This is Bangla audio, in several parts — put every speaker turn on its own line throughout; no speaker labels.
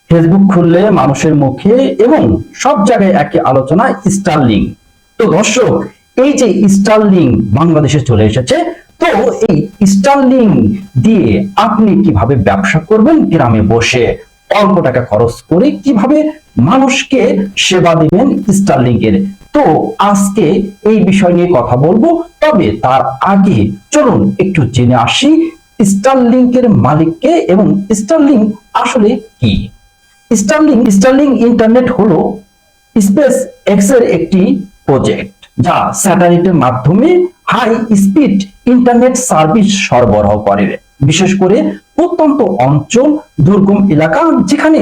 ফেসবুক খুললে মানুষের মুখে এবং সব জায়গায় একই আলোচনা স্টারলিংক। তো দর্শক, এই যে স্টারলিংক বাংলাদেশে চলে এসেছে, তো এই স্টারলিংক দিয়ে আপনি কিভাবে ব্যবসা করবেন, গ্রামে বসে অল্প টাকা খরচ করে কিভাবে মানুষকে সেবা দিবেন স্টারলিংকের। তো আজকে এই বিষয় নিয়ে কথা বলবো। তবে তার আগে চলুন একটু জেনে আসি স্টারলিংকের মালিককে এবং স্টারলিংক আসলে কি। স্টারলিংক ইন্টারনেট হলো স্পেস এক্স এর একটি প্রজেক্ট, যা স্যাটেলাইটের মাধ্যমে হাই স্পিড ইন্টারনেট সার্ভিস সরবরাহ করে, বিশেষ করে প্রত্যন্ত অঞ্চল, দুর্গম এলাকা যেখানে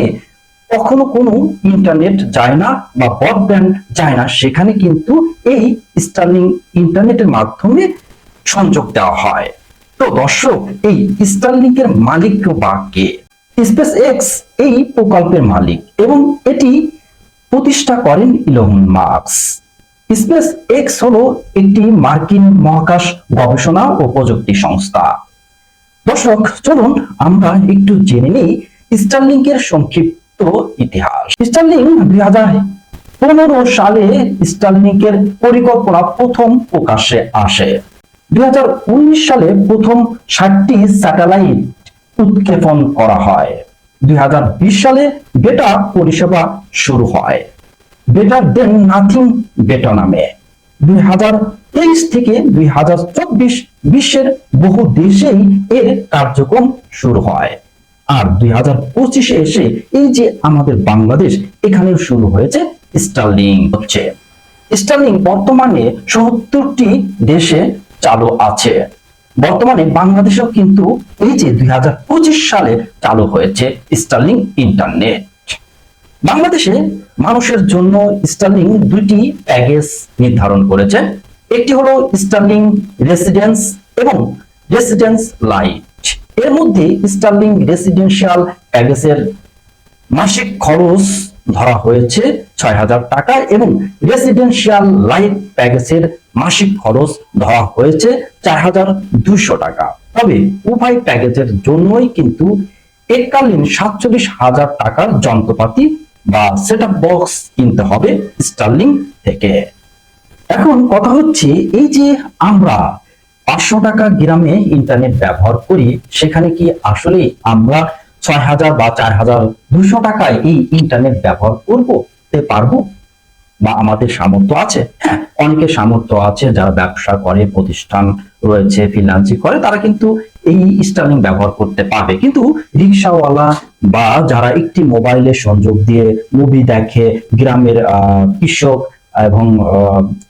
কখনো কোনো ইন্টারনেট যায় না বা ব্রডব্যান্ড যায় না, সেখানে কিন্তু এই স্টারলিংক ইন্টারনেটের মাধ্যমে সংযোগ দেওয়া হয়। তো দর্শক, এই স্টারলিংকের মালিক বা কে? স্পেস এক্স এই প্রকল্পের মালিক এবং এটি প্রতিষ্ঠা করেন ইলন মাস্ক। স্পেস এক্স হলো একটি মার্কিন মহাকাশ গবেষণা ও প্রযুক্তি সংস্থা। দর্শক, চলুন আমরা একটু জেনে নিই স্টারলিংকের সংক্ষিপ্ত ইতিহাস। স্টারলিংক 2015 সালে স্টারলিংকের পরিকল্পনা প্রথম প্রকাশ্যে আসে। 2019 সালে প্রথম 60টি স্যাটেলাইট উৎক্ষেপণ করা হয়। 2020 সালে বেটা পরিষেবা শুরু হয়, বেটার দেন নাথিং বেটা নামে। 2023 থেকে 2024 বিশ্বের বহু দেশেই এর কার্যক্রম শুরু হয়। আর 2025-এ এসে এই যে আমাদের বাংলাদেশ, এখানেও শুরু হয়েছে স্টারলিংক হচ্ছে। স্টারলিংক বর্তমানে 70টি দেশে চালু আছে। বর্তমানে বাংলাদেশেও কিন্তু এই যে 2025 সালে চালু হয়েছে স্টারলিংক ইন্টারনেট। বাংলাদেশে মানুষের জন্য স্টারলিংক দুইটি প্যাকেজ নির্ধারণ করেছে। একটি হলো স্টারলিংক রেসিডেন্স এবং রেসিডেন্স লাইট। এর মধ্যে স্টারলিংক রেসিডেন্সিয়াল প্যাকেজের মাসিক খরচ ধরা হয়েছে 6,000 টাকা এবং রেসিডেন্সিয়াল লাইট প্যাকেজের মাসিক খরচ ধরা হয়েছে 4,200 টাকা। তবে উভয় প্যাকেজের জন্যই কিন্তু এককালীন 47,000 টাকার যন্ত্রপাতি বা সেটআপ বক্স কিনতে হবে স্টারলিংক থেকে। এখন কথা হচ্ছে, এই যে আমরা 500 টাকা গ্রামে ইন্টারনেট ব্যবহার করি, সেখানে কি আসলে আমরা 6,000 বা 4,200 টাকায় এই ইন্টারনেট ব্যবহার করতে পারবো বা আমাদের সামর্থ্য আছে? হ্যাঁ, অনেকের সামর্থ্য আছে, যারা ব্যবসা করে, প্রতিষ্ঠান রয়েছে, ফ্রিল্যান্সিং করে, তারা কিন্তু এই স্টারলিংক ব্যবহার করতে পারবে। কিন্তু রিক্সাওয়ালা বা যারা একটি মোবাইলে সংযোগ দিয়ে মুভি দেখে, গ্রামের কৃষক এবং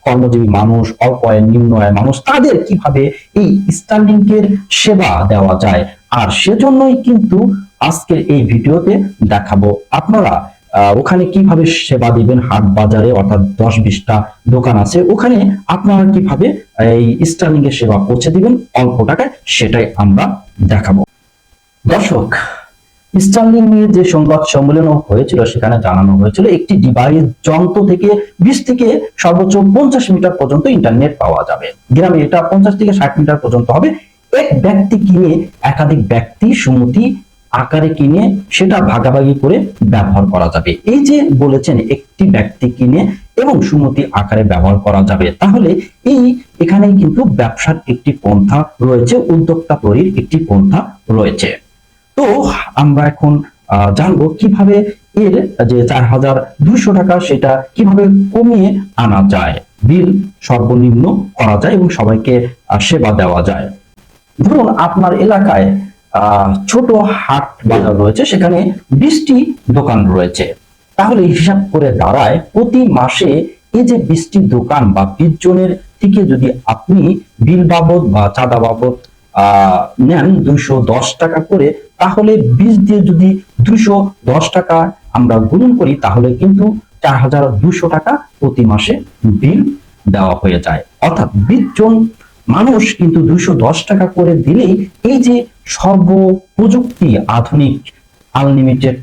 কর্মজীবী মানুষ, অল্প আয়, নিম্ন আয় মানুষ, তাদের কিভাবে এই স্টারলিংকের সেবা দেওয়া যায়? আর সেজন্যই কিন্তু আজকের এই ভিডিওতে দেখাবো আপনারা ওখানে কিভাবে সেবা দিবেন। হাট বাজারে অর্থাৎ 10-20টা দোকান আছে, ওখানে আপনারা কিভাবে এই স্টারলিংকের সেবা পৌঁছে দিবেন অল্প টাকায়, সেটাই আমরা দেখাবো। দর্শক, স্টারলিংক নিয়ে যে সংবাদ সম্মেলন হয়েছিল, সেখানে জানানো হয়েছিল একটি ডিভাইস যন্ত্র থেকে 20 থেকে সর্বোচ্চ 50 মিটার পর্যন্ত ইন্টারনেট পাওয়া যাবে। গ্রামে এটা 50 থেকে 60 মিটার পর্যন্ত হবে। এক ব্যক্তি কিনে একাধিক ব্যক্তি সুমতি আকারে কিনে সেটা ভাগাভাগি করে ব্যবহার করা যাবে। এই যে বলেছেন একটি ব্যক্তি কিনে এবং সুমতি আকারে ব্যবহার করা যাবে, তাহলে এখানে কিন্তু ব্যবসার একটি পন্থা রয়েছে, উদ্যোক্তা তৈরির একটি পন্থা রয়েছে। তো আমরা এখন জানবো কিভাবে এর যে 4,200 টাকা সেটা কিভাবে কমিয়ে আনা যায়, বিল সর্বনিম্ন করা যায় এবং সবাইকে সেবা দেওয়া যায়। ধরুন আপনার এলাকায় ছোট হাট বাজার রয়েছে, সেখানে 20টি দোকান রয়েছে, তাহলে হিসাব করে দাঁড়ায় প্রতি মাসে এই যে 20টি দোকান বা 20 জনের থেকে যদি আপনি বিল বাবদ বা চাঁদা বাবদ নেন 210 টাকা করে, তাহলে 20 দিয়ে যদি 210 টাকা আমরা গুণন করি, তাহলে কিন্তু 4,200 টাকা প্রতি মাসে বিল দেওয়া হয়ে যায়। অর্থাৎ 20 জন মানুষ কিন্তু 210 টাকা করে দিলেই এই যে সর্বপ্রযুক্তি আধুনিক আনলিমিটেড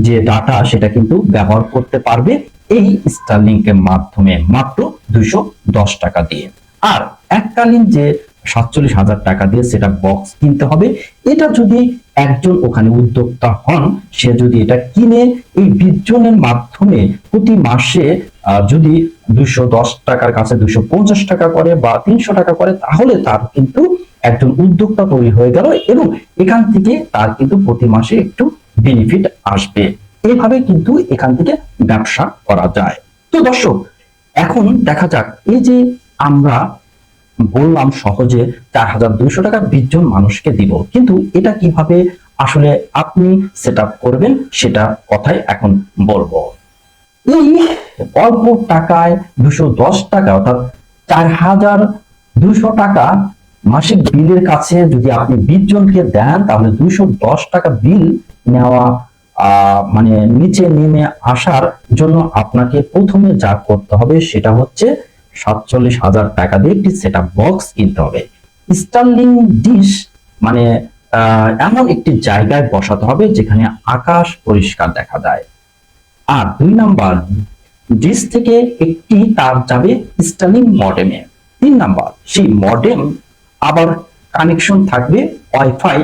যে ডাটা, সেটা কিন্তু ব্যবহার করতে পারবে এই স্টারলিংকের মাধ্যমে মাত্র 210 টাকা দিয়ে। আর এককালীন যে 47,000 টাকা দিয়ে সেটা বক্স কিনতে হবে, এটা যদি একজন ওখানে উদ্যোক্তা হন, সে যদি এটা কিনে এই 20 জনের মাধ্যমে প্রতি মাসে যদি 210 টাকার কাছে 250 টাকা করে বা 300 টাকা করে, তাহলে তার কিন্তু একজন উদ্যোক্তা তৈরি হয়ে গেল এবং এখান থেকে তার কিন্তু প্রতি মাসে একটু বেনিফিট আসবে। এইভাবে কিন্তু এখান থেকে ব্যবসা করা যায়। তো দর্শক, এখন দেখা যাক, এই যে আমরা বললাম সহজে 4200 টাকা 20 জন মানুষকে দিব, কিন্তু এটা কিভাবে আসলে আপনি সেট আপ করবেন সেটা কথাই এখন বলবো। এই অল্প টাকায় 210 টাকা অর্থাৎ 4200 টাকা মাসিক বিলের কাছে যদি আপনি 20 জনকে দেন, তাহলে 210 টাকা বিল নেওয়া মানে নিচে নেমে আসার জন্য আপনাকে প্রথমে যা করতে হবে সেটা হচ্ছে 47,000 টাকা দিয়ে একটি সেট আপ বক্স কিনতে হবে। স্টারলিং ডিশ মানে এমন একটি জায়গায় বসাতে হবে যেখানে আকাশ পরিষ্কার দেখা যায়। আর 2 নাম্বার, ডিশ থেকে একটি তার যাবে স্টারলিং মডেমে। 3 নাম্বার, সেই মডেম আবার কানেকশন থাকবে ওয়াইফাই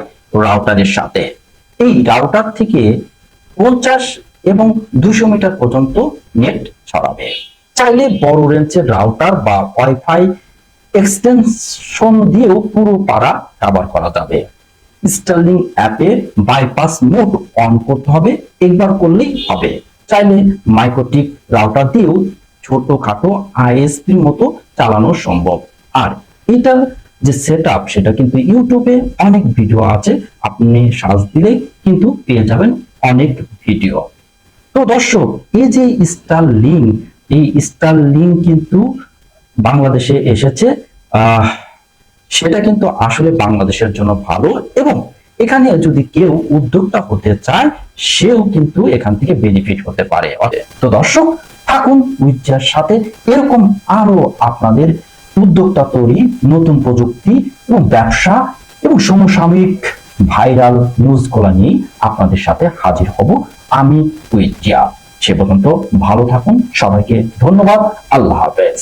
রাউটারের সাথে। এই রাউটার থেকে 50 এবং 200 মিটার পর্যন্ত নেট ছড়াবে। চাইলে বড় রেঞ্জের রাউটার বা ওয়াইফাই এক্সটেনশন দিয়েও পুরো পাড়া কভার করা যাবে। স্টারলিং অ্যাপে বাইপাস মোড অন করতে হবে, একবার করলেই হবে। চাইলে মাইক্রোটিক রাউটার দিয়েও ছোটখাটো আইএসপির মতো চালানো সম্ভব। আর এটার যে সেটআপ সেটা কিন্তু ইউটিউবে অনেক ভিডিও আছে, আপনি সার্চ দিলেই কিন্তু পেয়ে যাবেন অনেক ভিডিও। তো দর্শক, এই যে স্টারলিং, এই স্টারলিং কিন্তু বাংলাদেশে এসেছে, সেটা কিন্তু আসলে বাংলাদেশের জন্য ভালো, এবং এখানে যদি কেউ উদ্যোক্তা হতে চায় সেও কিন্তু এখান থেকে বেনিফিট হতে পারে। তো দর্শক, থাকুন উইজার সাথে, এরকম আরো আপনাদের উদ্যোক্তা তৈরি, নতুন প্রযুক্তি এবং ব্যবসা এবং সমসাময়িক ভাইরাল নিউজগুলো নিয়ে আপনাদের সাথে হাজির হব আমি উইজিয়া। সে পর্যন্ত ভালো থাকুন, সবাইকে ধন্যবাদ, আল্লাহ হাফেজ।